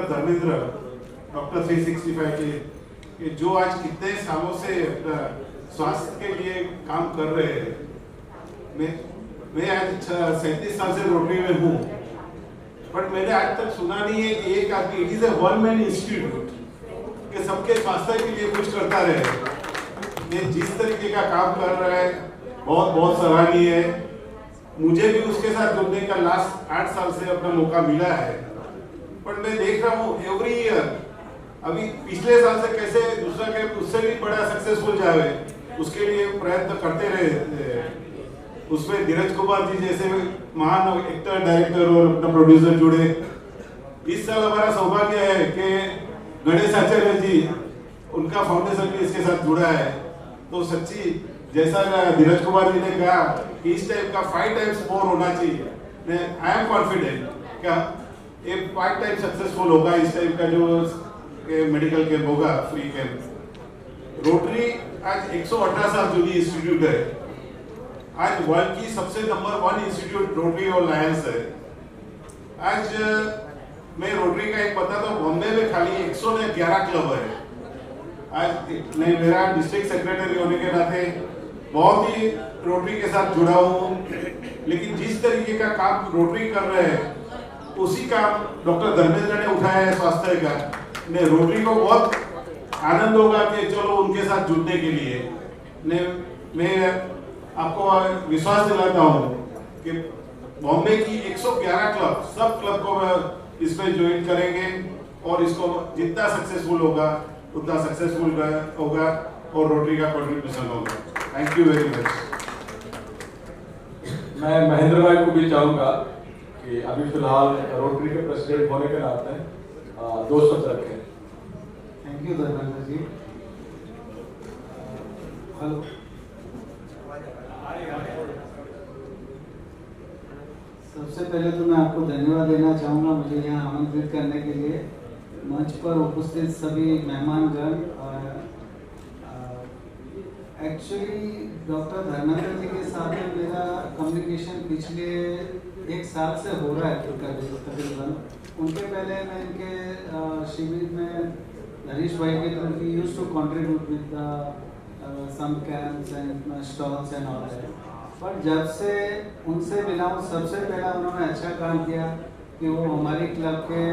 Dharmendra doctor 365 के जो आज कितने सालों से स्वास्थ्य के लिए काम कर रहे हैं। मैं आज 37 साल से रोटरी में हूँ, बट मैंने आज तक सुना नहीं है कि एक आदमी, it is a one man institute के सबके स्वास्थ्य के लिए कुछ करता रहे। ये जिस तरीके का काम कर रहा है बहुत बहुत सराहनीय है। मुझे भी उसके साथ जुड़ने का लास्ट 8 साल से अपना मौका मिला है, पर मैं देख रहा हूँ एवरी ईयर, अभी पिछले साल से कैसे दूसरा कैंप उससे भी बड़ा सक्सेसफुल जाए उसके लिए प्रयत्न करते रहे। उसमें धीरज कुमार जी जैसे महान एक्टर, डायरेक्टर और अपना प्रोड्यूसर जुड़े। इस साल हमारा सौभाग्य है कि गणेश आचार्य जी, उनका फाउंडेशन भी इसके साथ जुड़ा है। तो सच्ची जैसा धीरज कुमार जी ने कहा कि इस टाइप का 5 टाइम्स मोर होना चाहिए। आई एम कॉन्फिडेंट क्या ये 5 टाइम सक्सेसफुल होगा इस टाइप का जो मेडिकल कैंप होगा, फ्री कैंप। रोटरी आज 118 साल जूनी इंस्टीट्यूट है। आज वर्ल्ड की सबसे नंबर 1 इंस्टीट्यूट रोटरी और लायंस है। आज मैं रोटरी का एक बताता हूँ, बॉम्बे में खाली 111 क्लब है। आज मैं मेरा डिस्ट्रिक्ट सेक्रेटरी होने के नाते बहुत ही रोटरी के साथ जुड़ा हूँ, लेकिन जिस तरीके का काम रोटरी कर रहे हैं उसी काम डॉक्टर धर्मेंद्र ने उठाया है स्वास्थ्य का। ने रोटरी को बहुत आनंद होगा कि चलो उनके साथ जुड़ने के लिए। मैं आपको विश्वास दिलाता हूँ कि बॉम्बे की 111 क्लब, सब क्लब को इसमें ज्वाइन करेंगे और इसको जितना सक्सेसफुल होगा उतना सक्सेसफुल होगा और रोटरी का कंट्रीब्यूशन होगा। Thank you very much. मैं महेंद्र भाई को भी चाहूँगा कि अभी फिलहाल रोटरी के प्रेसिडेंट होने के नाते 2 शब्द रखें। Thank you Dharmendra ji. Hello, सबसे पहले तो मैं आपको धन्यवाद देना चाहूँगा मुझे यहाँ आमंत्रित करने के लिए। मंच पर उपस्थित सभी मेहमानगण, एक्चुअली डॉक्टर धर्मेंद्र जी के साथ में मेरा कम्युनिकेशन पिछले 1 साल से हो रहा है तकरीबन। उनके पहले मैं इनके शिविर में हरीश भाई के through we used to contribute with some camps and stalls and all that. पर जब से उनसे मिला हूँ, सबसे पहला उन्होंने अच्छा काम किया कि वो हमारी क्लब के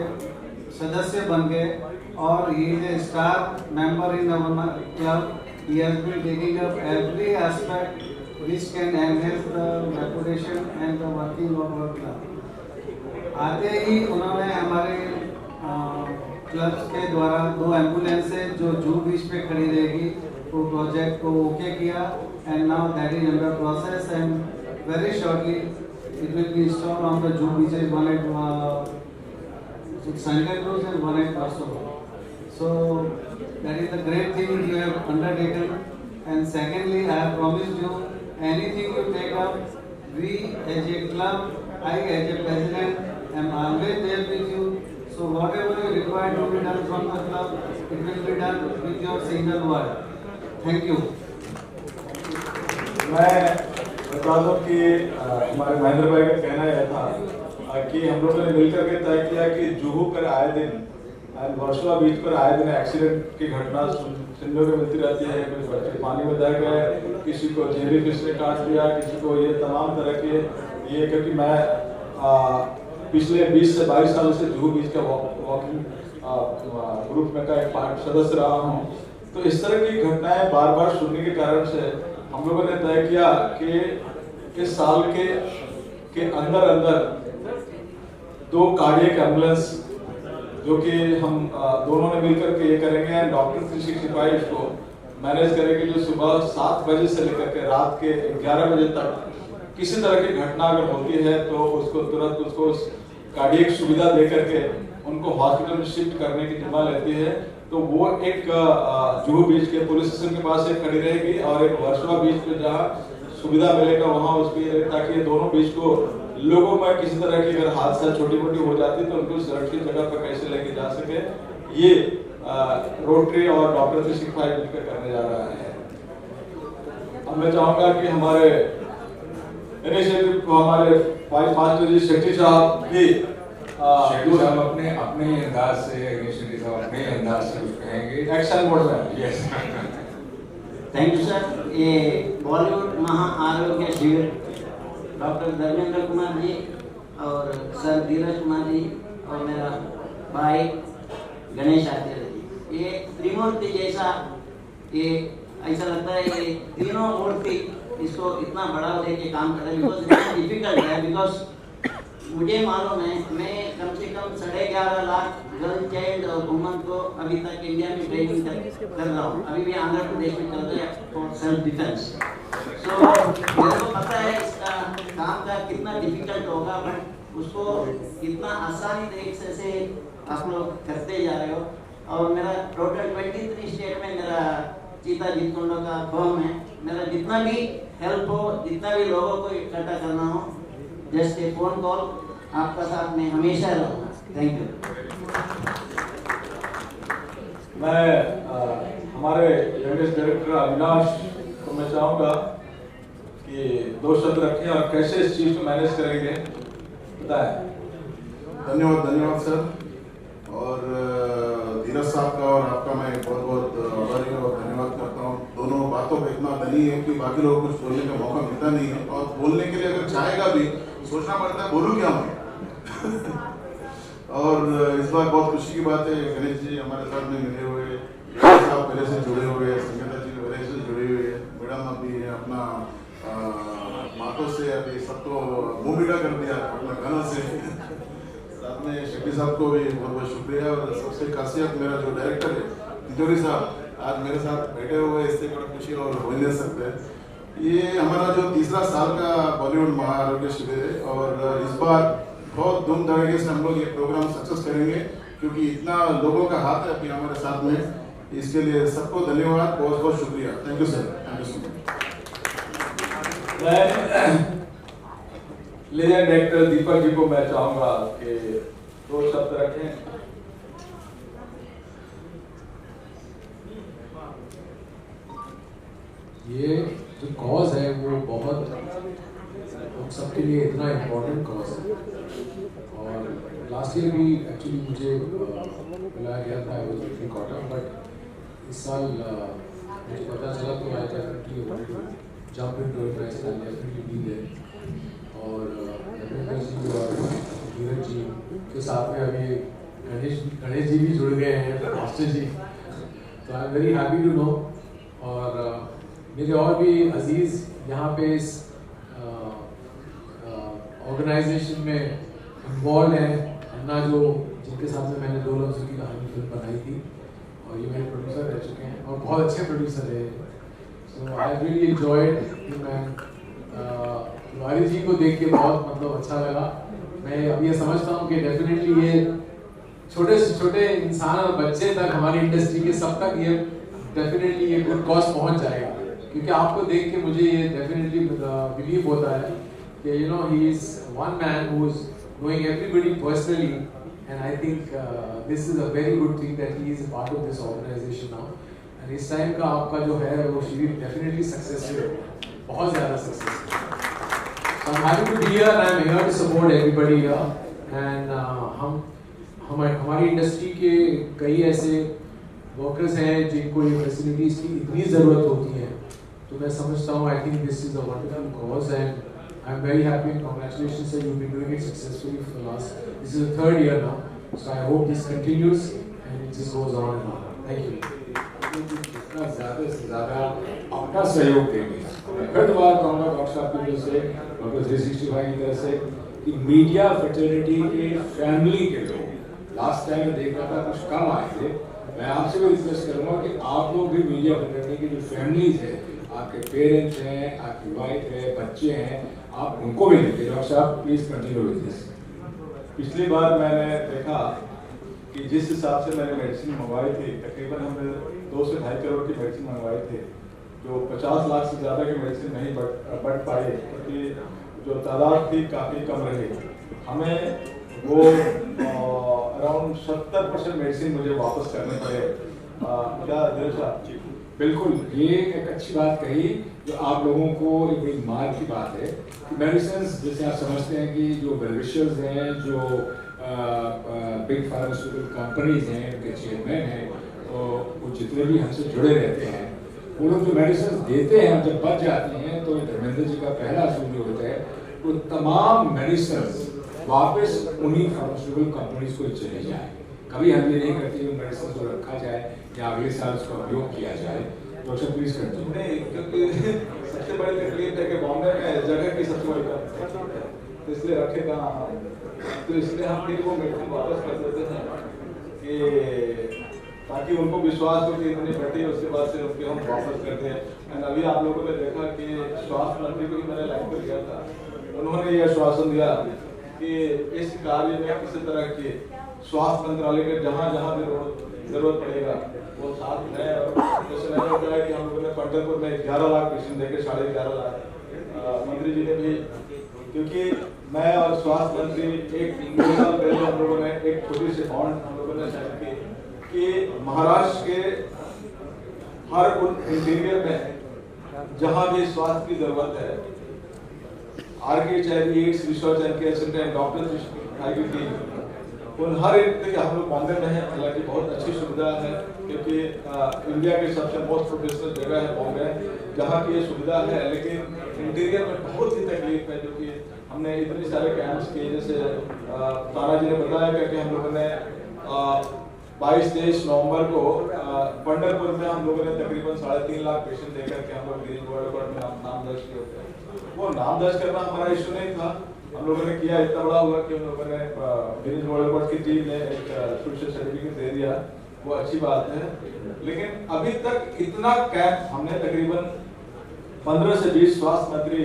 सदस्य बन गए और he is a star member in our club. He has been taking up every aspect which can enhance the reputation and the working of our club. आते ही उन्होंने हमारे क्लब के द्वारा 2 एम्बुलेंस है जो जू बीच पे खड़ी रहेगी, वो प्रोजेक्ट को ओके किया and now that is under process and very shortly it will be installed on the Jew beaches, one at Santa Cruz and one at Kosovo. So that is the great thing you have undertaken. And secondly, I have promised you anything you take up, we as a club, I as a president am always there with you. So whatever is required to be done from the club, it will be done with your single word. Thank you. मैं बता दूं कि हमारे महेंद्र भाई का कहना यह था कि हम लोगों ने मिलकर के तय किया कि जुहू पर आए दिन वर्सोवा बीच पर आए दिन एक्सीडेंट की घटना सुनने को मिलती रहती है। कुछ बच्चे पानी में बह गए, किसी को जेली फिश ने काट दिया, किसी को ये तमाम तरह के ये, क्योंकि मैं पिछले 20 से 22 सालों से जुहू बीच का वॉकिंग ग्रुप में का एक सदस्य रहा हूँ। तो इस तरह की घटनाएं बार बार सुनने के कारण से हम लोगों ने तय किया कि इस साल के अंदर दो कार्डियक एम्बुलेंस जो कि हम दोनों ने मिलकर के ये करेंगे, डॉक्टर 365 इसको मैनेज करेंगे, जो सुबह 7 बजे से लेकर के रात के 11 बजे तक किसी तरह की घटना अगर होती है तो उसको तुरंत उसको कार्डियक सुविधा दे करके उनको हॉस्पिटल में शिफ्ट करने की जिम्मा लेती है। तो वो एक जुहू बीच के पुलिस स्टेशन के पास एक खड़ी रहेगी और एक वर्सोवा बीच पे जहाँ सुविधा मिलेगा वहाँ उसकी, ताकि ये दोनों बीच को लोगों में किसी तरह की अगर हादसा छोटी मोटी हो जाती तो उनको सुरक्षित जगह पर कैसे लेके जा सके, ये रोटरी और डॉक्टर 365 मिलकर करने जा रहा है। अब मैं चाहूंगा कि हमारे इनिशिएटिव को हमारे 5 बजे शेट्टी साहब भी अपने अंदाज से अपने अंदाज से कुछ कहेंगे एक्शन मोड में। Yes, thank you sir. ये बॉलीवुड महा आरोग्य शिविर डॉक्टर धर्मेंद्र कुमार जी और सर धीरज कुमार जी और मेरा भाई गणेश आचार्य जी, ये त्रिमूर्ति जैसा, ये ऐसा लगता है ये तीनों मूर्ति इसको इतना बड़ा लेके काम कर रहे हैं, बिकॉज इतना डिफिकल्ट है। बिकॉज मुझे मालूम है, मैं कम से कम 11.5 लाख गर्ल चाइल्ड और वुमन को अभी तक इंडिया में ट्रेनिंग कर रहा हूँ। अभी भी आंध्र प्रदेश में चल रहा है फॉर सेल्फ डिफेंस। सो मेरे को पता है इसका काम का कितना डिफिकल्ट होगा, बट उसको कितना आसानी तरीके से आप लोग करते जा रहे हो। और मेरा टोटल 23 स्टेट में मेरा चीता जीतकुंडो का फॉर्म है। मेरा जितना भी हेल्प हो, जितना भी लोगों को इकट्ठा करना हो, जस्ट ए फोन कॉल, आपका साथ में हमेशा रहूँगा। Thank you. मैं हमारे यंगेस्ट डायरेक्टर अविनाश को मैं चाहूँगा कि 2 शब्द रखें और कैसे इस चीज़ को मैनेज करेंगे बताएं। धन्यवाद सर, और धीरज साहब का और आपका मैं बहुत बहुत आभारी और धन्यवाद करता हूँ। दोनों बातों पर इतना धनी है कि बाकी लोगों को कुछ बोलने का मौका मिलता नहीं है, और बोलने के लिए अगर चाहेगा भी सोचना पड़ता है बोलूँ क्या मैं। और इस बार बहुत खुशी की बात है, गणेश जी हमारे साथ में मिले हुए, साहब पहले से जुड़े हुए, संगीता जी पहले से जुड़े हुए, मैडम अभी अपना मातों से अभी सबको मुँह मीठा कर दिया अपना गाना से। साथ में शेट्टी साहब को भी बहुत बहुत शुक्रिया। और सबसे खासियत मेरा जो डायरेक्टर है तिजोरी साहब आज मेरे साथ बैठे हुए, इससे बड़ा खुशी और हो नहीं सकते। ये हमारा जो 3रा साल का बॉलीवुड महाआरोग्य शिविर है, और इस बार बहुत धूम धड़के से हम लोग ये प्रोग्राम सक्सेस करेंगे, क्योंकि इतना लोगों का हाथ है अभी हमारे साथ में। इसके लिए सबको धन्यवाद, बहुत बहुत शुक्रिया। Thank you sir, thank you so much. Legend director Deepak ji को मैं चाहूंगा कि 2 शब्द रखें। ये जो कॉज है वो बहुत सबके लिए इतना इम्पोर्टेंट कॉज है, और लास्ट ईयर भी एक्चुअली मुझे बुलाया गया था, I was very caught up, but इस साल मुझे पता चला तो I definitely wanted to jump into it, I can definitely be there. और धर्मेंद्र जी और धीरज जी के साथ में अभी गणेश जी भी जुड़ गए हैं, मास्टर जी, तो I am very happy to know. और मेरे और भी अजीज यहाँ पे इस ऑर्गेनाइजेशन में इन्वॉल्व हैं, अन्ना जो जिनके साथ में मैंने 2 लफ्ज़ों की कहानी फिल्म बनाई थी, और ये मेरे प्रोड्यूसर रह चुके हैं और बहुत अच्छे प्रोड्यूसर है। So I really enjoyed him, and Tiwari ji को देख के बहुत मतलब अच्छा लगा। मैं अब ये समझता हूँ कि डेफिनेटली ये छोटे से छोटे इंसान और बच्चे तक, हमारी इंडस्ट्री के सब तक ये डेफिनेटली ये गुड कॉज पहुँच जाएगा, क्योंकि आपको देख के मुझे ये डेफिनेटली बिलीव होता है कि you know he is one man who is knowing everybody personally and I think this is a very good thing that he is a part of this organization now. And इस time का आपका जो है वो शिविर definitely successful, बहुत ज़्यादा successful. So I'm happy to be here and I'm here to support everybody here. And हमारी इंडस्ट्री के कई ऐसे वर्कर्स हैं जिनको ये फैसिलिटीज की इतनी ज़रूरत होती है, तो मैं समझता हूँ I think this is a wonderful cause and I am very happy and congratulations sir, you have been doing it successfully for last, this is the 3rd year now, so I hope this continues and it just goes on and on. Thank you. जितना ज़्यादा से ज़्यादा अपना सहयोग देंगे, मैं फिर बात कहूँगा डॉक्टर साहब की तरफ से, डॉक्टर 365 की तरफ से, कि मीडिया फ्रेटर्निटी के फैमिली के लोग लास्ट टाइम में देख रहा था कुछ कम आए थे, मैं आपसे भी रिक्वेस्ट करूँगा कि आप लोग भी मीडिया फ्रेटर्निटी की जो फैमिलीज है, आपके पेरेंट्स हैं, आपकी वाइफ है, बच्चे हैं, आप उनको भी देखें। डॉक्टर साहब प्लीज कंटिन्यू विद दिस। पिछली बार मैंने देखा कि जिस हिसाब से मैंने मेडिसिन मंगवाई थी, तकरीबन हमने 2 से 2.5 करोड़ की मेडिसिन मंगवाई थी, जो 50 लाख से ज़्यादा की मेडिसिन नहीं बढ़ पाई, क्योंकि जो तादाद थी काफ़ी कम रही। हमें वो अराउंड 70% मेडिसिन मुझे वापस करने पड़े। क्या दिनेश साहब? बिल्कुल, ये एक अच्छी बात कही जो आप लोगों को एक बड़ी मार की बात है। मेडिसिन जैसे आप समझते हैं कि जो बेनिफिशियर्स हैं, जो बिग फार्मास्यूटिकल कंपनीज हैं, उनके चेयरमैन हैं, तो वो जितने भी हमसे जुड़े रहते हैं, वो लोग जो मेडिसिन देते हैं जब बच जाती हैं, तो धर्मेंद्र जी का पहला असूल जो होता है वो तमाम मेडिसिन वापस उन्हीं फार्मास्यूटिकल कंपनीज को चले जाए। कभी हम ये नहीं करते कि मेडिसिन को रखा जाए या अगले साल उसका उपयोग किया जाए। Doctor please continue. नहीं, क्योंकि सबसे बड़ी तकलीफ है कि बॉम्बे में जगह की सबसे बड़ी कमी है, तो इसलिए रखे कहाँ, तो इसलिए हम फिर वो मेडिसिन वापस कर देते हैं कि ताकि उनको विश्वास हो कि इतनी घटी, उसके बाद से उसके हम वापस करते हैं। एंड अभी आप लोगों ने देखा कि स्वास्थ्य मंत्री को भी मैंने लाइन पर किया था, उन्होंने ये आश्वासन दिया कि इस कार्य में किसी तरह की स्वास्थ्य मंत्रालय के जहाँ जहाँ भी जरूरत पड़ेगा वो साथ है। और जैसे मैंने बताया कि हम लोगों ने पंढरपुर में 11 लाख पेशेंट देखे, 11.5 लाख। मंत्री जी ने भी, क्योंकि मैं और स्वास्थ्य मंत्री 1-2 साल पहले हम लोगों ने एक छोटी सी बॉन्ड हम लोगों ने साइन की कि महाराष्ट्र के हर उन इंटीरियर में जहाँ भी स्वास्थ्य की जरूरत है, RKHIV ads research and care centre, doctor उन हर एक के हम लोग बॉम्बे में हैं। हालांकि बहुत अच्छी सुविधा है, क्योंकि इंडिया के सबसे मोस्ट प्रोफेशनल जगह है बॉम्बे, जहाँ की ये सुविधा है। लेकिन इंटीरियर में बहुत ही तकलीफ है, जो कि हमने इतने सारे कैंप्स किए, जैसे तारा जी ने बताया कि हम लोगों ने 22-23 नवंबर को पंढरपुर में हम लोगों ने तकरीबन 3.5 लाख पेशेंट देकर के हम लोग गिनीज वर्ल्ड रिकॉर्ड में नाम दर्ज किए थे। वो नाम दर्ज करना हमारा इशू नहीं था, हम लोगों ने किया इतना बड़ा हुआ कि हम लोगों ने गिनीज वर्ल्ड रिकॉर्ड की टीम ने एक सोशल सर्टिफिकेट दे दिया, वो अच्छी बात है। लेकिन अभी तक इतना कैंप हमने तकरीबन 15 से 20 स्वास्थ्य मंत्री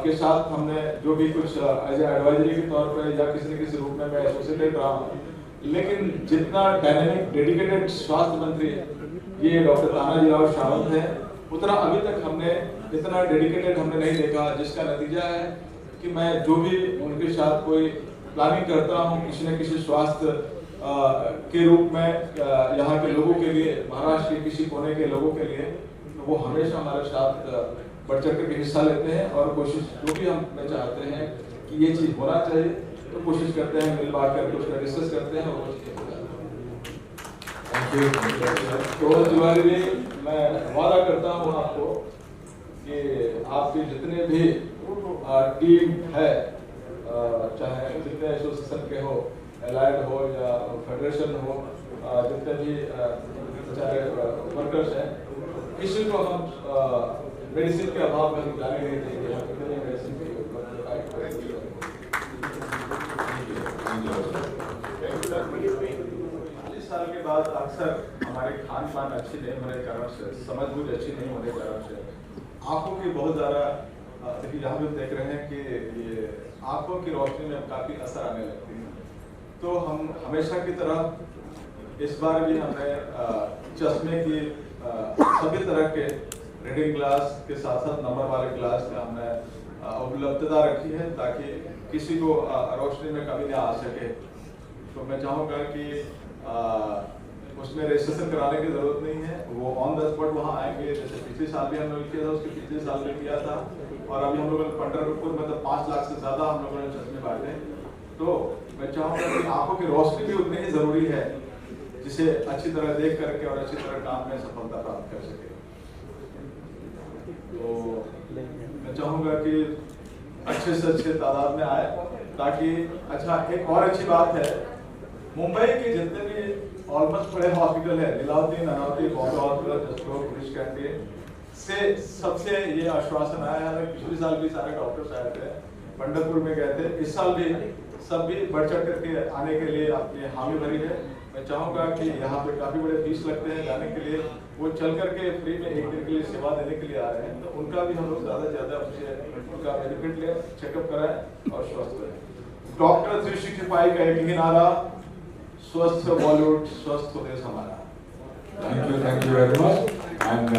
के साथ हमने जो भी कुछ एज एडवाइजरी के तौर पर या किसी न किसी रूप में मैं एसोसिएटेड रहा हूँ, लेकिन जितना डायनेमिक डेडिकेटेड स्वास्थ्य मंत्री ये डॉक्टर तानाजी राव सावंत है, उतना अभी तक हमने इतना डेडिकेटेड हमने नहीं देखा, जिसका नतीजा है कि मैं जो भी उनके साथ कोई प्लानिंग करता हूँ किसी न किसी स्वास्थ्य के रूप में यहाँ के लोगों के लिए, महाराष्ट्र के किसी कोने के लोगों के लिए, तो वो हमेशा हमारे साथ बढ़ चढ़ कर हिस्सा लेते हैं और कोशिश जो भी हम चाहते हैं कि ये चीज़ होना चाहिए, तो कोशिश करते हैं, मिल बांट कर उसका डिस्कस करते हैं और तो तिवारी जी, मैं वादा करता हूँ आपको कि आपके जितने भी टीम है, चाहे जितने एसोसिएशन के हो, एलाइड हो या फेडरेशन हो, जितने भी बेचारे वर्कर्स हैं, किसी को हम मेडिसिन के अभाव में जाने नहीं देंगे। कितने मेडिसिन की 40 साल के बाद अक्सर हमारे खान पान अच्छी नहीं होने के कारण से, समझ बूझ अच्छी नहीं होने के कारण से आंखों की बहुत ज़्यादा, देखिए यहाँ भी देख रहे हैं कि ये आंखों की रोशनी में काफ़ी असर आने लगती है। तो हम हमेशा की तरह इस बार भी हमने चश्मे की सभी तरह के रीडिंग ग्लास के साथ साथ नंबर वाले ग्लास का हमने उपलब्धता रखी है, ताकि किसी को रोशनी में कमी ना आ सके। तो मैं चाहूँगा कि उसमें रजिस्ट्रेशन कराने की जरूरत नहीं है, वो ऑन द स्पॉट वहाँ आएंगे। जैसे पिछले साल भी हमने किया था, उसके पिछले साल में किया था, और अभी हम लोगों ने पंढरपुर मतलब 5 लाख से ज़्यादा हम लोगों ने चश्मे बांटे। तो मैं चाहूँगा कि आंखों की रोशनी भी उतनी ही ज़रूरी है, जिसे अच्छी तरह देख करके और अच्छी तरह काम में सफलता प्राप्त कर सके। तो मैं चाहूँगा कि अच्छे से अच्छे तादाद में आए, ताकि अच्छा एक और अच्छी बात है, मुंबई के जितने भी ऑलमोस्ट बड़े हॉस्पिटल है, Lilavati, Nanavati, Bombay hospital, Jaspur, police canteen से सबसे ये आश्वासन आया है। पिछले साल भी सारे डॉक्टर्स आए थे, पंढरपुर में गए थे, इस साल भी सब भी बढ़ चढ़ करके आने के लिए अपनी हामी भरी है। मैं चाहूँगा कि यहाँ पे काफ़ी बड़े फीस लगते हैं जाने के लिए, वो चल करके फ्री में एक दिन के लिए सेवा देने के लिए आ रहे हैं, तो उनका भी हम लोग ज़्यादा से ज़्यादा उससे उनका बेनिफिट लें, चेकअप कराएं और स्वस्थ रहें। डॉक्टर 365 का एक ही नारा, स्वस्थ बॉलीवुड, स्वस्थ देश हमारा। Thank you very much and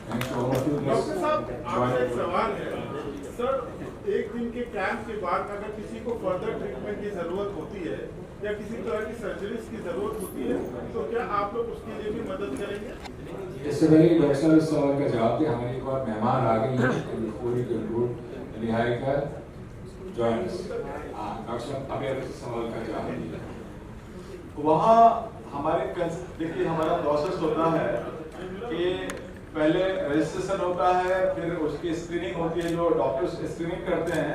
thanks to all of you. Doctor साहब, आपसे एक सवाल है सर, एक दिन के कैंप के बाद अगर किसी को फर्दर ट्रीटमेंट की जरूरत होती है या किसी तरह की सर्जरीज की जरूरत होती है, तो क्या आप लोग उसके लिए भी मदद करेंगे? इससे पहले डॉक्टर साहब इस सवाल का जवाब दिया, हमारी एक और मेहमान आ गई हैं पूरी conclude Niharika join us. Doctor साहब अभी इस सवाल का जवाब दिया। वहाँ हमारे देखिए हमारा प्रोसेस होता है कि पहले रजिस्ट्रेशन होता है, फिर उसकी स्क्रीनिंग होती है, जो डॉक्टर्स स्क्रीनिंग करते हैं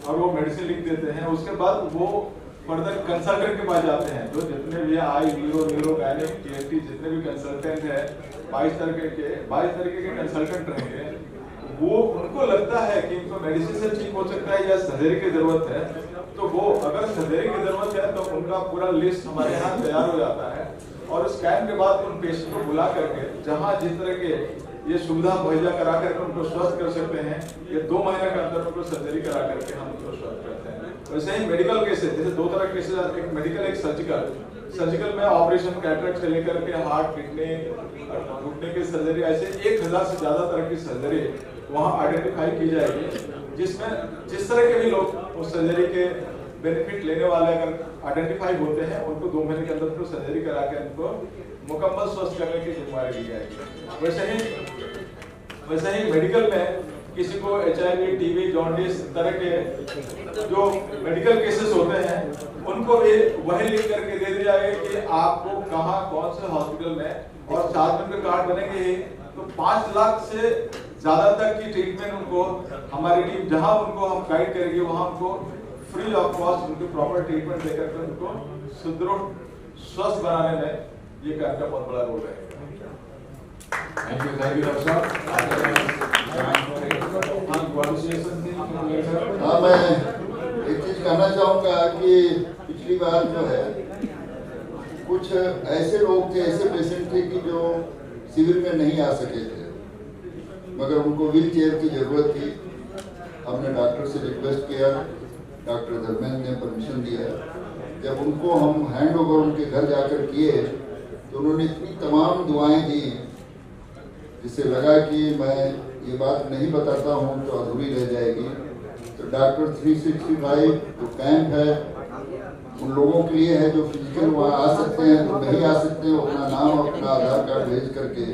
और वो मेडिसिन लिख देते हैं। उसके बाद वो फर्दर कंसल्टेंट के पास जाते हैं, जो जितने भी आई न्यूरो गायनिक टीएसटी जितने भी कंसल्टेंट है 22 तरीके के कंसल्टेंट रहेंगे। वो उनको लगता है कि इनको मेडिसिन से ठीक हो सकता है या सर्जरी की जरूरत है, तो वो अगर सर्जरी की जरूरत है तो उनका पूरा लिस्ट हमारे यहाँ तैयार हो जाता है, और उस कैंप के बाद उन पेशेंट को बुला करके जहाँ जिस तरह के ये सुविधा मुहैया करा करके उनको स्वस्थ कर सकते हैं, ये 2 महीने के अंदर उनको सर्जरी करा करके हम उनको स्वस्थ करते हैं। वैसे ही मेडिकल केसेस, जैसे 2 तरह के केसेस, एक मेडिकल एक सर्जिकल में ऑपरेशन कैटरेक्ट से लेकर के हार्ट, किडनी, घुटने की सर्जरी, ऐसे 1000 से ज्यादा तरह की सर्जरी वहाँ आइडेंटिफाई की जाएगी, जिसमें जिस तरह के भी लोग उस सर्जरी के बेनिफिट लेने वाले अगर आइडेंटिफाई होते हैं, उनको 2 महीने के अंदर सर्जरी करा के उनको मुकम्मल स्वस्थ करने की जिम्मेदारी दी जाएगी। वैसे ही मेडिकल में किसी को HIV, TB, जॉन्डिस तरह के जो मेडिकल केसेस होते हैं, उनको भी वही लिख करके दे दिया जाएगा कि आपको कहाँ कौन से हॉस्पिटल में, और 4 दिन के कार्ड बनेंगे ही, तो 5 लाख से ज्यादा तक की ट्रीटमेंट उनको हमारी टीम जहां उनको हम गाइड करेंगे वहां उनको फ्री ऑफ कॉस्ट उनको प्रॉपर ट्रीटमेंट देकर के उनको सुदृढ़ स्वस्थ बनाने में ये कैंप का बहुत बड़ा रोल रहेगा। थैंक यू डॉक्टर साहब। हाँ, मैं एक चीज कहना चाहूँगा कि पिछली बार जो है कुछ ऐसे लोग थे, ऐसे पेशेंट थे कि जो शिविर में नहीं आ सके थे, मगर उनको व्हील चेयर की जरूरत थी। हमने डॉक्टर से रिक्वेस्ट किया, डॉक्टर धर्मेंद्र ने परमिशन दिया। जब उनको हम हैंड ओवर उनके घर जाकर किए तो उन्होंने इतनी तमाम दुआएं दी, जिससे लगा कि मैं ये बात नहीं बताता हूँ तो अधूरी रह जाएगी। तो डॉक्टर 365 जो कैंप है उन लोगों के लिए है जो फिजिकल वहाँ आ सकते हैं, तो नहीं आ सकते हैं अपना नाम और अपना आधार कार्ड भेज करके,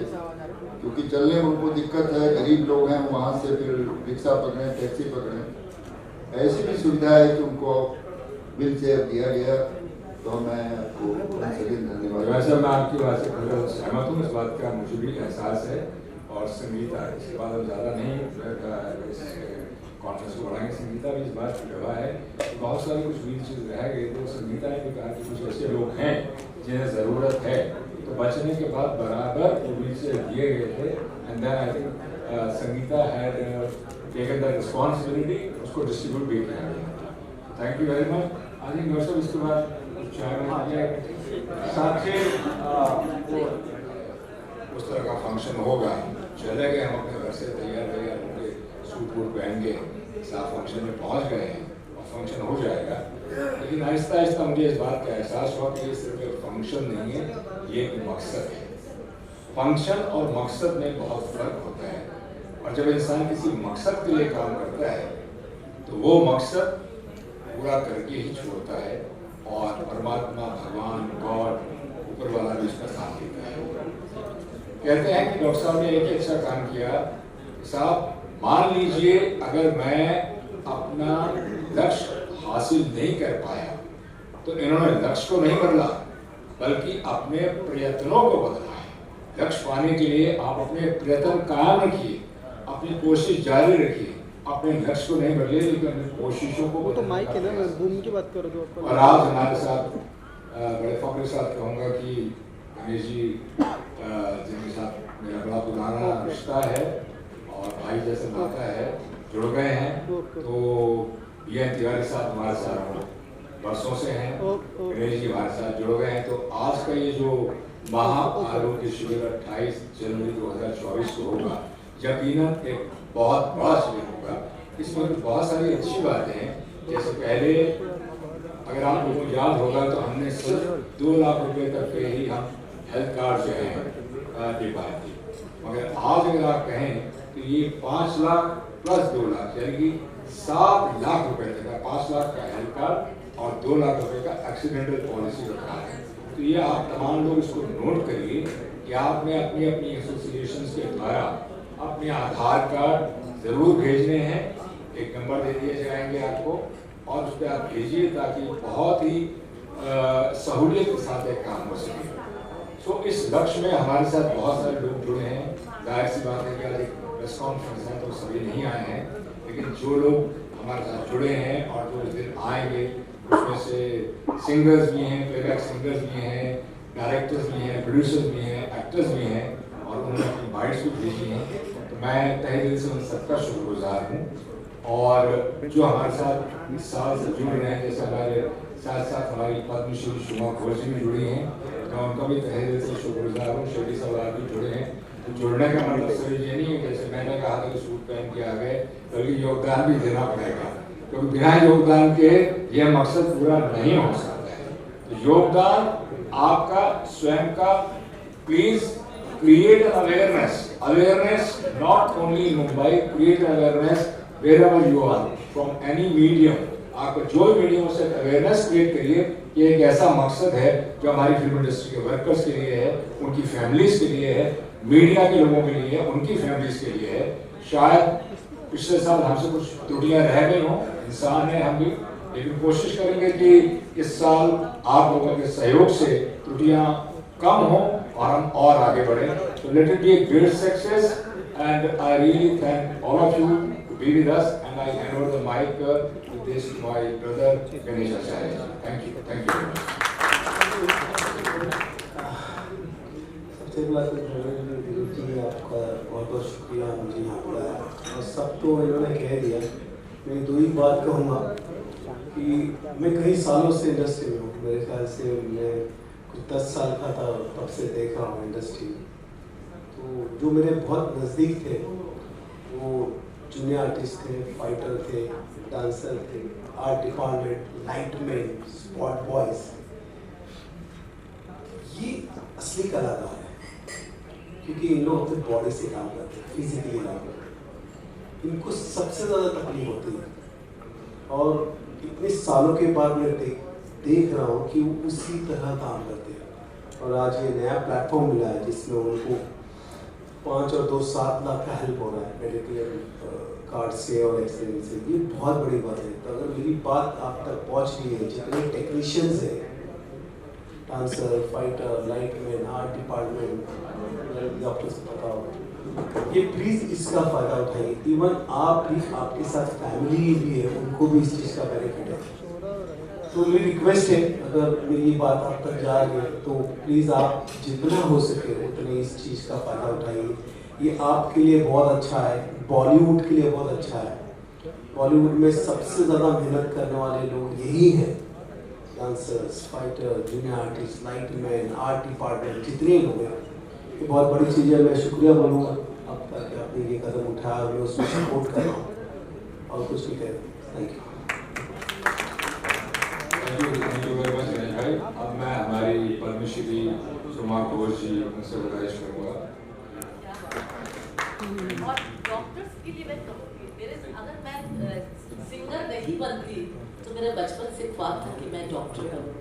क्योंकि चलने में उनको दिक्कत है, गरीब लोग हैं, वहाँ से फिर रिक्शा पकड़ें, टैक्सी पकड़ें। ऐसी भी सुविधा है कि उनको व्हील चेयर दिया गया। तो मैं आपको धन्यवाद। वैसे मैं आपकी बात से पूरा सहमत हूँ, इस बात का मुझे भी एहसास है। और संगीता, इसके बाद हम ज़्यादा नहीं इस कॉन्फ्रेंस को बढ़ाएंगे। संगीता भी इस बात की गवाह है, बहुत सारे कुछ व्हील चीज रह गए, तो संगीता ने भी कहा कि कुछ ऐसे लोग हैं जिन्हें ज़रूरत है, तो बचने के बाद बराबर वो व्हील चेयर दिए गए थे। And then I think Sangeeta had taken the responsibility, उसको डिस्ट्रीब्यूट भी किया गया। Thank you very much. I think doctor इसके बाद साक्षी उस तरह का फंक्शन होगा, चले गए हम अपने घर से तैयार होकर सूट वूट पहन के साफ फंक्शन में पहुंच गए हैं और फंक्शन हो जाएगा। लेकिन आहिस्ता आहिस्ता मुझे इस बात का एहसास हुआ कि ये सिर्फ एक फंक्शन नहीं है, ये एक मकसद है। फंक्शन और मकसद में बहुत फर्क होता है, और जब इंसान किसी मकसद के लिए काम करता है तो वो मकसद पूरा करके ही छोड़ता है। और परमात्मा, भगवान, गॉड, ऊपर वाला भी उसका साथ देता है। कहते हैं कि डॉक्टर साहब ने एक अच्छा काम किया। साहब मान लीजिए अगर मैं अपना लक्ष्य हासिल नहीं कर पाया तो इन्होंने लक्ष्य को नहीं बदला बल्कि अपने प्रयत्नों को बदला है। लक्ष्य पाने के लिए आप अपने प्रयत्न कायम रखिए, अपनी कोशिश जारी रखिए, अपने लक्ष्य को नहीं बदले लेकिन अपनी कोशिशों को तो माइक है ना, बूम की बात करो तो। और आज हमारे साथ बड़े फख्र के साथ कहूँगा कि गणेश जी जिनके साथ मेरा बड़ा पुराना रिश्ता है और भाई जैसे नाता है, जुड़ गए हैं। तो ये तिवारी साहब हमारे साथ वर्षों से हैं, गणेश जी हमारे साथ जुड़ गए हैं। तो आज का ये जो महा आरोग्य शिविर 28 जनवरी 2024 को होगा, यकीनन एक बहुत बड़ा शिविर होगा। इसमें बहुत सारी अच्छी बातें हैं। जैसे पहले अगर आप लोगों को याद होगा तो हमने सिर्फ 2 लाख रुपए तक के ही हम हेल्थ कार्ड जो है दे पाए थे, मगर आज अगर आप कहें तो ये 5 लाख प्लस 2 लाख यानी कि 7 लाख रुपए तक का, 5 लाख का हेल्थ कार्ड और 2 लाख रुपए का एक्सीडेंटल पॉलिसी रखा है। तो ये आप तमाम लोग इसको नोट करिए कि आपने अपनी अपनी एसोसिएशन के द्वारा अपने आधार कार्ड जरूर भेजने हैं। एक नंबर दे दिए जाएंगे आपको और उस पर आप भेजिए ताकि बहुत ही सहूलियत के साथ एक काम हो सके। तो इस लक्ष्य में हमारे साथ बहुत सारे लोग जुड़े हैं। जाहिर सी बात है कि आज एक प्रेस कॉन्फ्रेंस है तो सभी नहीं आए हैं, लेकिन जो लोग हमारे साथ जुड़े हैं और जो इस दिन आएंगे उसमें से सिंगर्स भी हैं, प्लेबैक सिंगर्स भी हैं, डायरेक्टर्स भी हैं, प्रोड्यूसर्स भी हैं, एक्टर्स भी हैं और उन्होंने अपनी बाइट्स भी भेजी हैं। तो मैं तहे दिल से उन सबका शुक्रगुजार हूँ। और जो हमारे साथ इस साल से जुड़ रहे हैं, जैसे हमारे साथ साथ हमारी पद्मश्री शुमा घोष जी भी जुड़ी हैं, मैं उनका भी तहे दिल से शुक्रगुजार हूँ। शेडी साहब भी जुड़े हैं। तो जुड़ने का मतलब सिर्फ ये नहीं है जैसे मैंने कहा था कि सूट पहन के आ गए, बल्कि योगदान भी देना पड़ेगा, क्योंकि बिना योगदान के ये मकसद पूरा नहीं हो सकता है। तो योगदान आपका स्वयं का। Please create an awareness not only in Mumbai, create an awareness wherever you are from any medium। आपको जो मीडियम से अवेयरनेस क्रिएट करिए। ये एक ऐसा मकसद है जो हमारी फिल्म इंडस्ट्री के वर्कर्स के लिए है, उनकी फैमिलीज के लिए है, मीडिया के लोगों के लिए है, उनकी फैमिलीज के लिए है। शायद पिछले साल हमसे कुछ त्रुटियां रह गई हों, इंसान है हम भी, लेकिन कोशिश करेंगे कि इस साल आप लोगों के सहयोग से त्रुटियां कम हों और हम और आगे बढ़ें। तो let it be a great success and I really thank all of you to be with us, and I hand over the mic with this to my brother Ganesh Acharya. Thank you very much. सबसे पहले तो जी आपका बहुत बहुत शुक्रिया मुझे यहाँ बुलाया, और सब तो इन्होंने कह दिया। मैं 2 ही बात कहूँगा कि मैं कई सालों से इंडस्ट्री में हूँ। मेरे ख्याल से मैं कुछ 10 साल का था तब से देख रहा हूँ इंडस्ट्री में। तो जो मेरे बहुत नज़दीक थे वो जूनियर आर्टिस्ट थे, फाइटर थे, डांसर थे, art department, lightman, spot boys, ये असली कलाकार है क्योंकि इन लोग अपने बॉडी से काम करते हैं, फिजिकली काम करते हैं। इनको सबसे ज़्यादा तकलीफ होती है और इतने सालों के बाद मैं देख रहा हूँ कि वो उसी तरह काम करते हैं। और आज ये नया प्लेटफॉर्म मिला है जिसमें उनको 5 और 2 7 लाख का हेल्प हो रहा है मेडिकल कार्ड से और एक्सीडेंट से। ये बहुत बड़ी बात है। तो अगर मेरी बात आप तक पहुंच रही है, जितने टेक्नीशियंस हैं, dancer, fighter, lightman, art department, doctor से पता होगा, ये प्लीज़ इसका फ़ायदा उठाइए। इवन आप भी, आपके साथ फैमिली भी है, उनको भी इस चीज़ का बेनिफिट है। तो मेरी रिक्वेस्ट है, अगर मेरी बात आप तक जा रही है तो प्लीज़ आप जितना हो सके उतने इस चीज़ का फ़ायदा उठाइए। ये आपके लिए बहुत अच्छा है, बॉलीवुड के लिए बहुत अच्छा है। बॉलीवुड में सबसे ज़्यादा मेहनत करने वाले लोग यही हैं, dancers, fighter, junior artist, lightman, art department, जितने लोग हैं। ये बहुत बड़ी चीज़ है। मैं शुक्रिया बोलूँगा आपका कि आपने ये कदम उठाया और मैं उसमें सपोर्ट कर रहा हूँ और कुछ नहीं कह रहा। Thank you very much Ganesh भाई। अब मैं हमारी पद्मश्री शुमा घोष जी उनसे गुजारिश करूँगा। और डॉक्टर्स के लिए मैं कहूँगी, मेरे अगर मैं सिंगर नहीं बनती तो मेरा बचपन से ख्वाब था कि मैं डॉक्टर बनूं।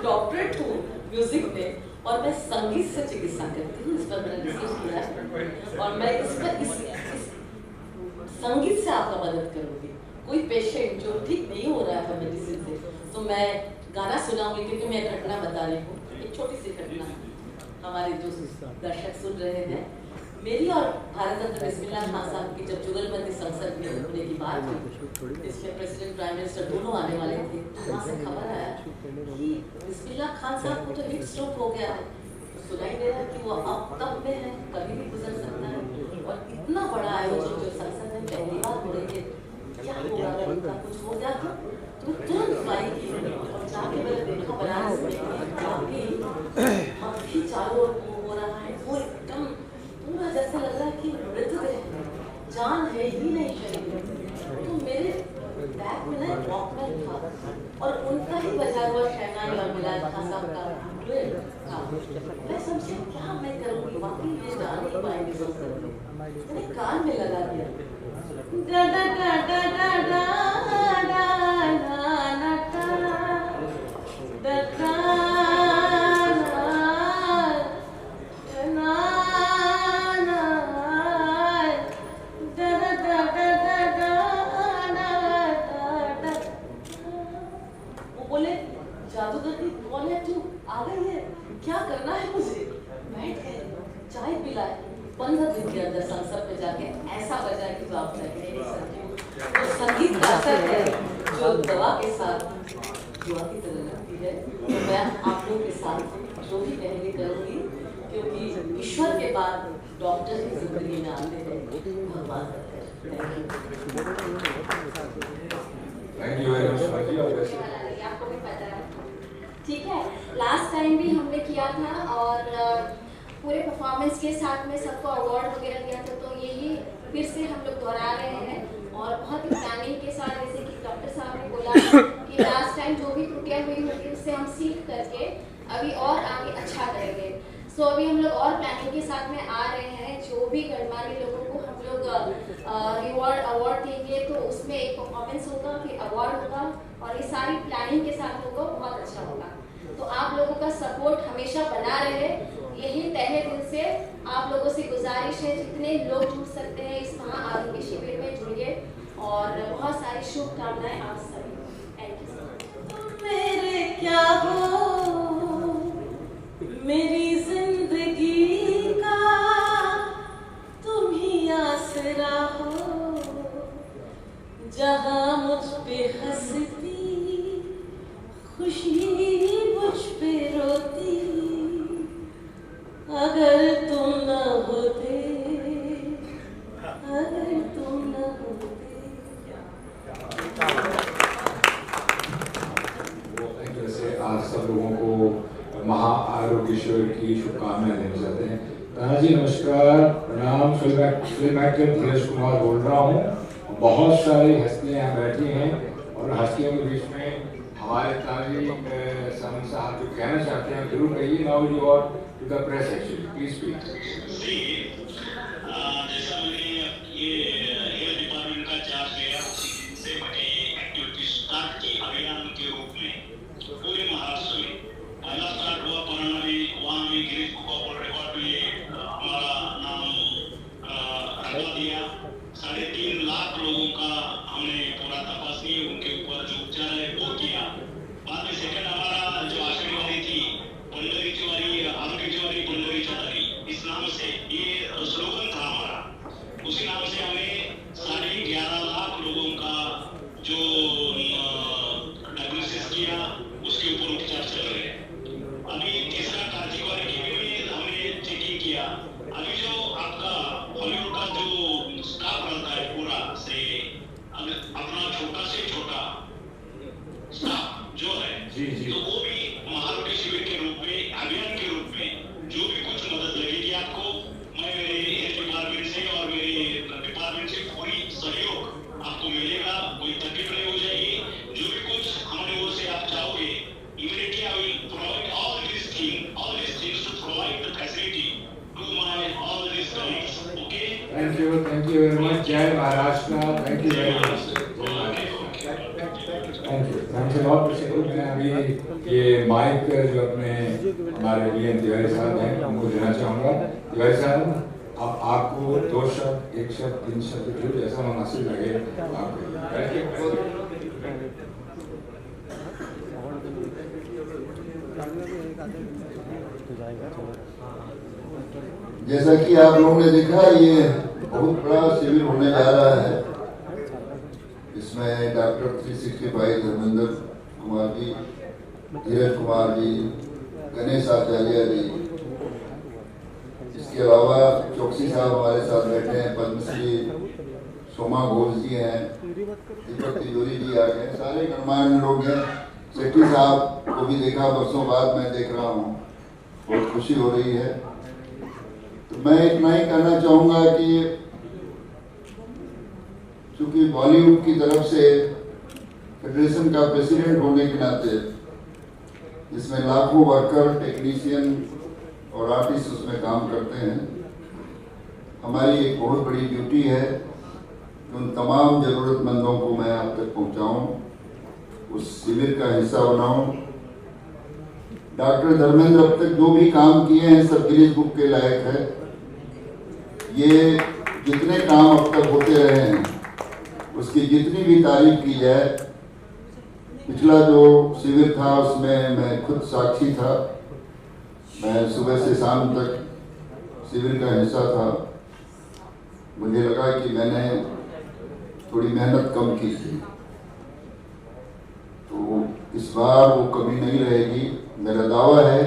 डॉक्टरेट हूँ म्यूजिक में और मैं संगीत से चिकित्सा करती हूँ। इस पर मैंने रिसर्च किया है और मैं इस संगीत से आपका मदद करूँगी। कोई पेशेंट जो ठीक नहीं हो रहा है मेडिसिन से, तो मैं गाना सुनाऊंगी क्योंकि मैं घटना बता रही हूँ। एक छोटी सी घटना हमारे जो दर्शक सुन रहे हैं, मेरी और भारत रत्न बिस्मिल्लाह खान साहब की जब जुगलबंदी संसद में होने की बात हुई, इसमें प्रेसिडेंट प्राइम मिनिस्टर दोनों आने वाले थे, वहाँ से खबर आया कि बिस्मिल्लाह खान साहब को तो हिट स्ट्रोक हो गया है। सुनाई दे रहा कि वो अब तब में है, कभी भी गुजर सकता है। और इतना बड़ा आयोजन जो संसद में पहली बार हो रही है, क्या होगा अगर उनका कुछ हो गया तो तुरंत फ्लाई की और जाके मैंने देखा बनारस में जाके मक्खी चारों ओर हो रहा है, वो एकदम पूरा जैसा लग रहा है कि मृतदेह जान है ही नहीं शरीर में। तो मेरे बैग में ना वॉकमैन था और उनका ही बजा हुआ शहनाई और मिलान खान साहब का डुएट था। मैं समझी क्या मैं करूँगी, वाकई ये जा नहीं पाएंगे संसद में। मैंने कान में लगा दिया डा डा डा डा डा डा डा डा डा जादूगर कौन है तू, आ गई है, क्या करना है मुझे? बैठ गए, चाय पिलाए, 15 दिन के अंदर संसद में जाके ऐसा बजा कि जो आप नहीं सकते। तो संगीत का असर है जो दवा के साथ दुआ की तरह लगती है। तो मैं आप लोगों के साथ जो भी कहने करूँगी, क्योंकि ईश्वर के बाद डॉक्टर की जिंदगी में आते हैं भगवान। Thank you very much. आपको भी पता है, ठीक है। लास्ट टाइम भी हमने किया था और पूरे परफॉर्मेंस के साथ में सबको अवार्ड वगैरह दिया था, तो यही फिर से हम लोग दोहरा रहे हैं और बहुत ही प्लानिंग के साथ, जैसे कि डॉक्टर साहब ने बोला कि लास्ट टाइम जो भी त्रुटियां हुई होगी उससे हम सीख करके अभी और आगे अच्छा करेंगे। सो अभी हम लोग और प्लानिंग के साथ में आ रहे हैं। जो भी गणमान्य लोगों को हम लोग अवार्ड देंगे तो उसमें एक परफॉर्मेंस होगा, फिर अवार्ड होगा और ये सारी प्लानिंग के साथ होगा, बहुत अच्छा होगा। तो आप लोगों का सपोर्ट हमेशा बना रहे, यही तहे दिल से आप लोगों से गुजारिश है। जितने लोग जुड़ सकते हैं इस महा आरोग्य शिविर में जुड़िए और बहुत सारी शुभकामनाएं आप सभी। Thank you. मेरे क्या हो मेरी जिंदगी का, तुम ही आसरा हो, जहां मुझ पे हंसती खुशी मुझ पे रोती, अगर तुम न होते, अगर तुम न होते। आज सब लोगों को महा आरोग्य शिविर की शुभकामनाएं देना चाहते हैं। ताना जी नमस्कार, प्रणाम। फिल्म एक्टर धीरज कुमार बोल रहा हूँ। बहुत सारी हस्तियां यहाँ बैठी हैं और हस्तियों के बीच में हमारे ताजी सामने साहब जो कहना चाहते हैं जरूर कहिए। Now you are to the press actually, please speak. जैसा मैंने ये हेल्थ डिपार्टमेंट का चार्ज लिया उसी दिन से मैंने एक्टिविटी स्टार्ट की अभियान के रूप में पूरे महाराष्ट्र में। पहला स्टार्ट हुआ पराना में, वहाँ में Girish book of world record में हमारा नाम रखवा दिया। 3.5 लाख लोगों का हमने पूरा तपासनी, उनके ऊपर जो उपचार है वो किया। बाद में सेकंड हमारा जो आषाढ़ी वारी थी, पंडरीची वारी आरोग्याची वारी पंढरीच्या दारी, इस नाम से ये स्लोगन था हमारा। उसी नाम से हमें 11.5 लाख लोगों का जो डायग्नोसिस किया, उसके ऊपर उपचार चल रहे हैं। अभी तीसरा कार्तिक वारी के भी हमने चेकिंग किया। अभी जो आपका हॉलीवुड का जो स्टाफ रहता है पूरा से अपना छोटा से छोटा स्टाफ जो है जी। तो वो भी महाआरोग्य शिविर के रूप में, अभियान के रूप में जो भी कुछ मदद लगेगी आपको, मैं मेरे हेल्थ डिपार्टमेंट से और मेरे डिपार्टमेंट से पूरी सहयोग आपको मिलेगा। कोई तकलीफ नहीं हो जाएगी। जो भी कुछ हमने वो से आप चाहोगे, immediately I will provide all these things to provide the facility to my all these colleagues. Okay? Thank you very much. Jai Maharashtra. Thank you very much. मुझे बहुत खुशी हुई। मैं अभी ये माइक जो अपने हमारे वीएन तिवारी साहब हैं उनको देना चाहूँगा। तिवारी साहब, अब आपको 2 शब्द, 1 शब्द, 3 शब्द जो जैसा मुनासिब लगे आपको। जैसा कि आप लोगों ने देखा, ये बहुत बड़ा शिविर होने जा रहा है। इसमें डॉक्टर 365 धर्मेंद्र कुमार जी, धीरज कुमार जी, गणेश आचार्य जी, इसके अलावा चौकसी साहब हमारे साथ बैठे हैं, पद्मश्री सोमा घोष जी हैं, दीपक तिजोरी जी आ गए, सारे गणमान्य लोग हैं। सेठी साहब को भी देखा, बरसों बाद मैं देख रहा हूँ, बहुत खुशी हो रही है। तो मैं इतना ही कहना चाहूँगा कि चूंकि बॉलीवुड की तरफ से फेडरेशन का प्रेसिडेंट होने के नाते इसमें लाखों वर्कर, टेक्नीशियन और आर्टिस्ट उसमें काम करते हैं, हमारी एक बहुत बड़ी ड्यूटी है कि उन तमाम ज़रूरतमंदों को मैं आप तक पहुँचाऊँ, उस शिविर का हिस्सा बनाऊँ। डॉक्टर धर्मेंद्र अब तक जो भी काम किए हैं सब गिनीज बुक के लायक है। ये जितने काम अब तक होते रहे हैं उसकी जितनी भी तारीफ की जाए, पिछला जो शिविर था उसमें मैं खुद साक्षी था, मैं सुबह से शाम तक शिविर का हिस्सा था। मुझे लगा कि मैंने थोड़ी मेहनत कम की थी, तो इस बार वो कमी नहीं रहेगी। मेरा दावा है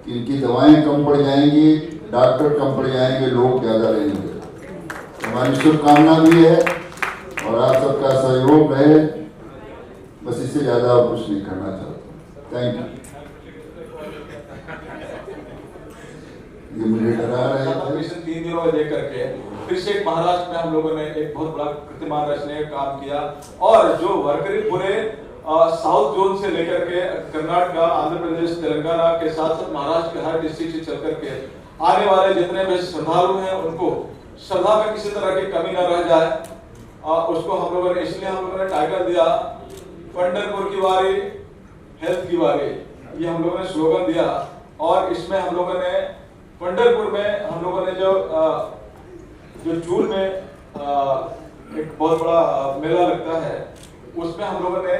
कि इनकी दवाएं कम पड़ जाएंगी, डॉक्टर कम पड़ जाएंगे, लोग ज़्यादा रहेंगे। हमारी शुभकामना भी है और आप सबका सहयोग रहे, बस इससे ज़्यादा और कुछ नहीं करना चाहता। Thank you. ये मुझे डरा रहे थे। 3 दिनों में देख करके फिर से महाराष्ट्र में हम लोगों ने एक बहुत बड़ा कीर्तिमान रचने का काम किया, और जो वर्करी पूरे साउथ जोन से लेकर के कर्नाटक, आंध्र प्रदेश, तेलंगाना के साथ साथ महाराष्ट्र के हर डिस्ट्रिक्ट से चल करके आने वाले जितने भी श्रद्धालु हैं उनको श्रद्धा में किसी तरह की कमी न रह जाए, उसको हम लोगों ने, इसलिए हम लोगों ने टाइटल दिया पंढरपुर की वारी हेल्थ की वारी, ये हम लोगों ने स्लोगन दिया। और इसमें हम लोगों ने पंढरपुर में हम लोगों ने जो जून में एक बहुत बड़ा मेला लगता है, उसमें हम लोगों ने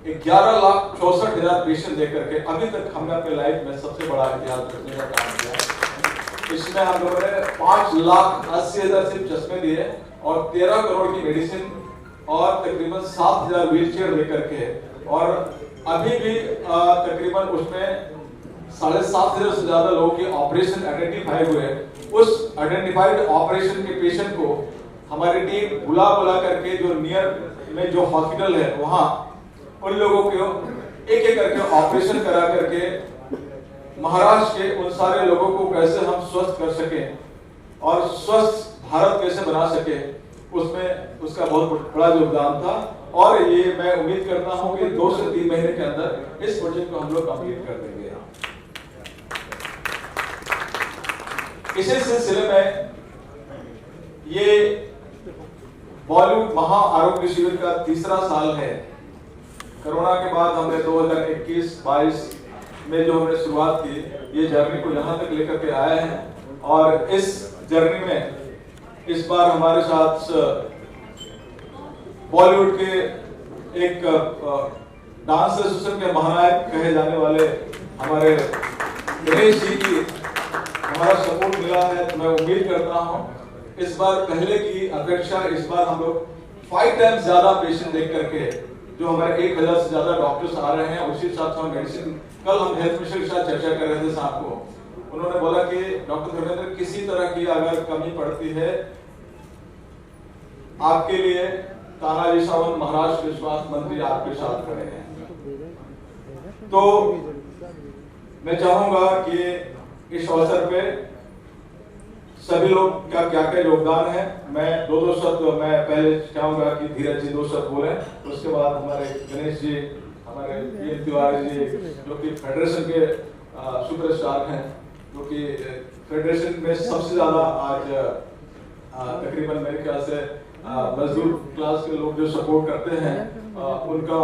11,64,000 पेशेंट देख करके अभी तक हमने अपने लाइफ में सबसे बड़ा इतिहास रचने का काम किया। इसमें हम लोगों ने 5,80,000 सिर्फ चश्मे दिए और 13 करोड़ की मेडिसिन और तकरीबन 7,000 व्हीलचेयर दे करके, और अभी भी तकरीबन उसमें 7,500 से ज्यादा लोगों के ऑपरेशन आइडेंटिफाई हुए। उस आइडेंटिफाइड ऑपरेशन के पेशेंट को हमारी टीम बुला करके जो नियर में जो हॉस्पिटल है वहां उन लोगों को एक एक करके ऑपरेशन करा करके महाराष्ट्र के उन सारे लोगों को कैसे हम स्वस्थ कर सके और स्वस्थ भारत कैसे बना सके, उसमें उसका बहुत बड़ा योगदान था। और ये मैं उम्मीद करता हूं कि 2 से 3 महीने के अंदर इस प्रोजेक्ट को हम लोग कंप्लीट कर देंगे। इसी सिलसिले में ये बॉलीवुड महा आरोग्य शिविर का 3रा साल है। कोरोना के बाद हमने 2021-22 में जो हमने शुरुआत की, ये जर्नी को यहाँ तक लेकर के आए हैं। और इस जर्नी में इस बार हमारे साथ बॉलीवुड के एक डांस एसोसिएशन के महानायक कहे जाने वाले हमारे गणेश जी की हमारा सपोर्ट मिला है। तो मैं उम्मीद करता हूँ इस बार पहले की अपेक्षा इस बार हम लोग 5 टाइम्स ज्यादा पेशेंट देख करके, जो हमारे 1,000 से ज्यादा डॉक्टर्स आ रहे हैं, उसी हिसाब से हम मेडिसिन, कल हम हेल्थ मिनिस्टर के साथ चर्चा कर रहे थे साहब को, उन्होंने बोला कि डॉक्टर धर्मेंद्र किसी तरह की अगर कमी पड़ती है आपके लिए तानाजी सावंत महाराष्ट्र के स्वास्थ्य मंत्री आपके साथ खड़े हैं। तो मैं चाहूंगा कि इस अवसर पे सभी लोग क्या योगदान है, मैं 2 शब्द मैं पहले चाहूंगा कि धीरज जी 2 शब्द बोले, उसके बाद हमारे गणेश जी, हमारे वीएन तिवारी जी जो कि फेडरेशन के सुपरस्टार हैं, जो कि फेडरेशन में सबसे ज्यादा आज तकरीबन मेरे ख्याल से मजदूर क्लास के लोग जो सपोर्ट करते हैं उनका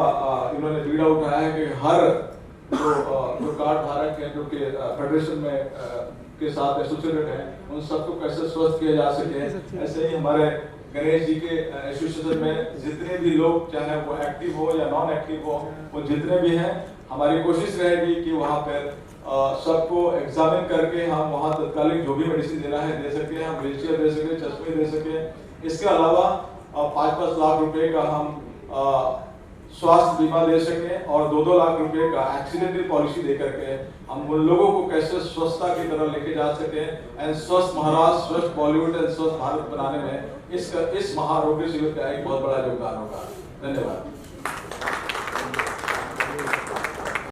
इन्होंने बीड़ा उठाया है कि हर जो कार्ड धारक हैं जो कि फेडरेशन में के साथ एसोसिएटेड हैं उन सबको कैसे स्वस्थ किया जा सके। ऐसे ही हमारे गणेश जी के एसोसिएशन में जितने भी लोग चाहे वो एक्टिव हो या नॉन एक्टिव हो, वो जितने भी हैं, हमारी कोशिश रहेगी कि वहाँ पर सबको एग्जामिन करके हम वहाँ तत्कालीन जो भी मेडिसिन देना है दे सके, हम व्हीलचेयर दे सके, चश्मे दे सके। इसके अलावा 5-5 लाख रुपए का हम स्वास्थ्य बीमा दे सके और 2-2 लाख रुपए का एक्सीडेंटल पॉलिसी दे करके हम उन लोगों को कैसे स्वस्थता की तरह लेके जा सके एंड स्वस्थ महाराष्ट्र, स्वस्थ बॉलीवुड एंड स्वस्थ भारत बनाने में इस महाआरोग्य शिविर का एक बहुत बड़ा योगदान होगा। धन्यवाद।